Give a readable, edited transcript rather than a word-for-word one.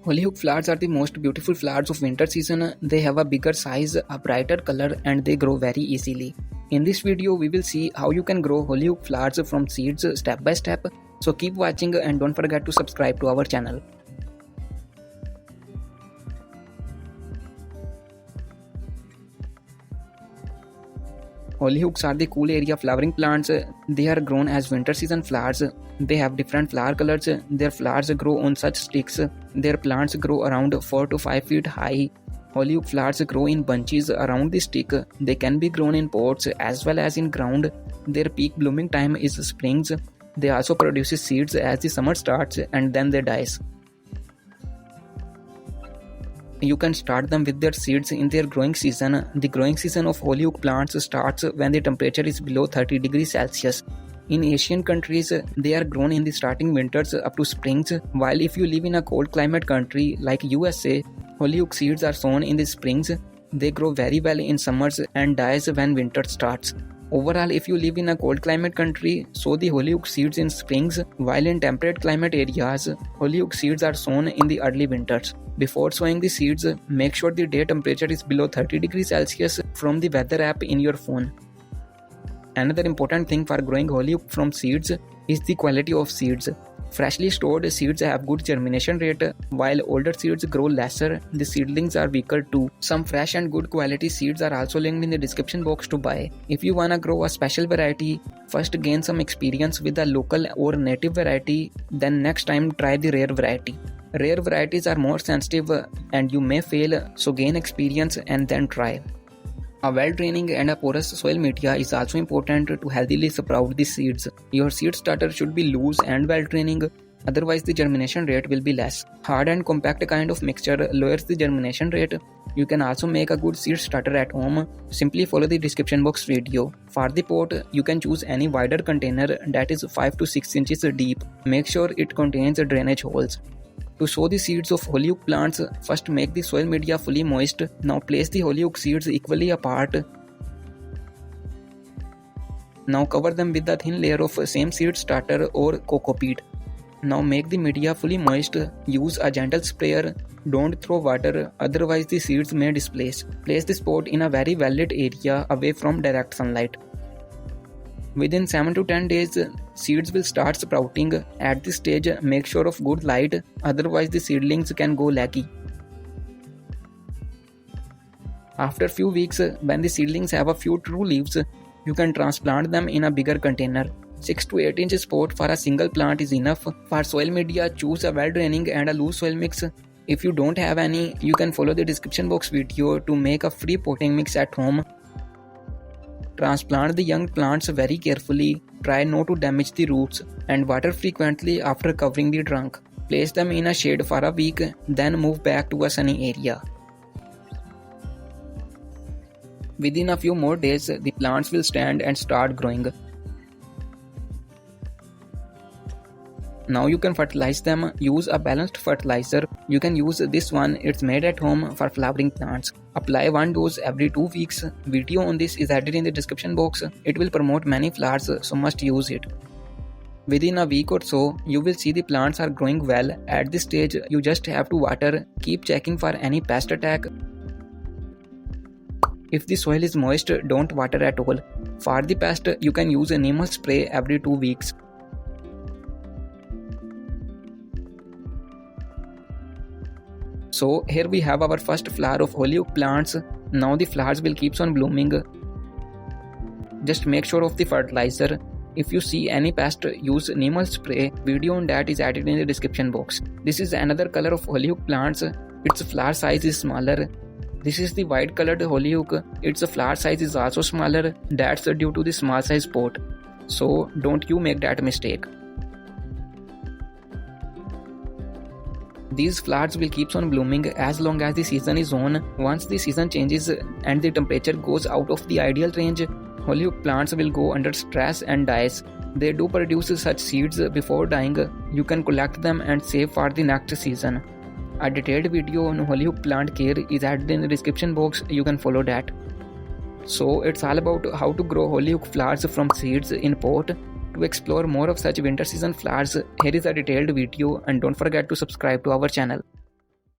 Hollyhock flowers are the most beautiful flowers of winter season. They have a bigger size, a brighter color, and they grow very easily. In this video, we will see how you can grow hollyhock flowers from seeds step by step. So keep watching and don't forget to subscribe to our channel. Hollyhocks are the cool area flowering plants. They are grown as winter season flowers. They have different flower colors. Their flowers grow on such sticks. Their plants grow around 4 to 5 feet high. Hollyhock flowers grow in bunches around the stick. They can be grown in pots as well as in ground. Their peak blooming time is springs. They also produce seeds as the summer starts and then they dies. You can start them with their seeds in their growing season. The growing season of hollyhock plants starts when the temperature is below 30 degrees Celsius. In Asian countries, they are grown in the starting winters up to springs, while if you live in a cold climate country like USA, hollyhock seeds are sown in the springs. They grow very well in summers and dies when winter starts. Overall, if you live in a cold climate country, sow the hollyhock seeds in springs, while in temperate climate areas, hollyhock seeds are sown in the early winters. Before sowing the seeds, make sure the day temperature is below 30 degrees Celsius from the weather app in your phone. Another important thing for growing hollyhock from seeds is the quality of seeds. Freshly stored seeds have good germination rate, while older seeds grow lesser. The seedlings are weaker too. Some fresh and good quality seeds are also linked in the description box to buy. If you wanna grow a special variety, first gain some experience with a local or native variety, then next time try the rare variety. Rare varieties are more sensitive and you may fail, so gain experience and then try. A well-draining and a porous soil media is also important to healthily sprout the seeds. Your seed starter should be loose and well-draining, otherwise the germination rate will be less. Hard and compact kind of mixture lowers the germination rate. You can also make a good seed starter at home. Simply follow the description box video. For the pot, you can choose any wider container that is 5 to 6 inches deep. Make sure it contains drainage holes. To sow the seeds of hollyhock plants, first make the soil media fully moist. Now place the hollyhock seeds equally apart. Now cover them with a thin layer of same seed starter or coco peat. Now make the media fully moist. Use a gentle sprayer. Don't throw water, otherwise the seeds may displace. Place the pot in a very well-lit area away from direct sunlight. Within 7 to 10 days, seeds will start sprouting. At this stage, make sure of good light, otherwise the seedlings can go leggy. After few weeks, when the seedlings have a few true leaves, you can transplant them in a bigger container. 6 to 8 inches pot for a single plant is enough. For soil media, choose a well-draining and a loose soil mix. If you don't have any, you can follow the description box video to make a free potting mix at home. Transplant the young plants very carefully, try not to damage the roots, and water frequently after covering the trunk. Place them in a shade for a week, then move back to a sunny area. Within a few more days, the plants will stand and start growing. Now you can fertilize them. Use a balanced fertilizer. You can use this one, it's made at home for flowering plants. Apply one dose every 2 weeks. Video on this is added in the description box. It will promote many flowers, so must use it. Within a week or so, you will see the plants are growing well. At this stage, you just have to water. Keep checking for any pest attack. If the soil is moist, don't water at all. For the pest, you can use a neem spray every 2 weeks. So here we have our first flower of hollyhock plants. Now the flowers will keep on blooming. Just make sure of the fertilizer. If you see any pest, use neem spray. Video on that is added in the description box. This is another color of hollyhock plants. Its flower size is smaller. This is the white colored hollyhock. Its flower size is also smaller. That's due to the small size pot. So don't you make that mistake. These flowers will keep on blooming as long as the season is on. Once the season changes and the temperature goes out of the ideal range, hollyhock plants will go under stress and dies. They do produce such seeds before dying. You can collect them and save for the next season. A detailed video on hollyhock plant care is added in the description box. You can follow that. So it's all about how to grow hollyhock flowers from seeds in pot. To explore more of such winter season flowers, here is a detailed video, and don't forget to subscribe to our channel.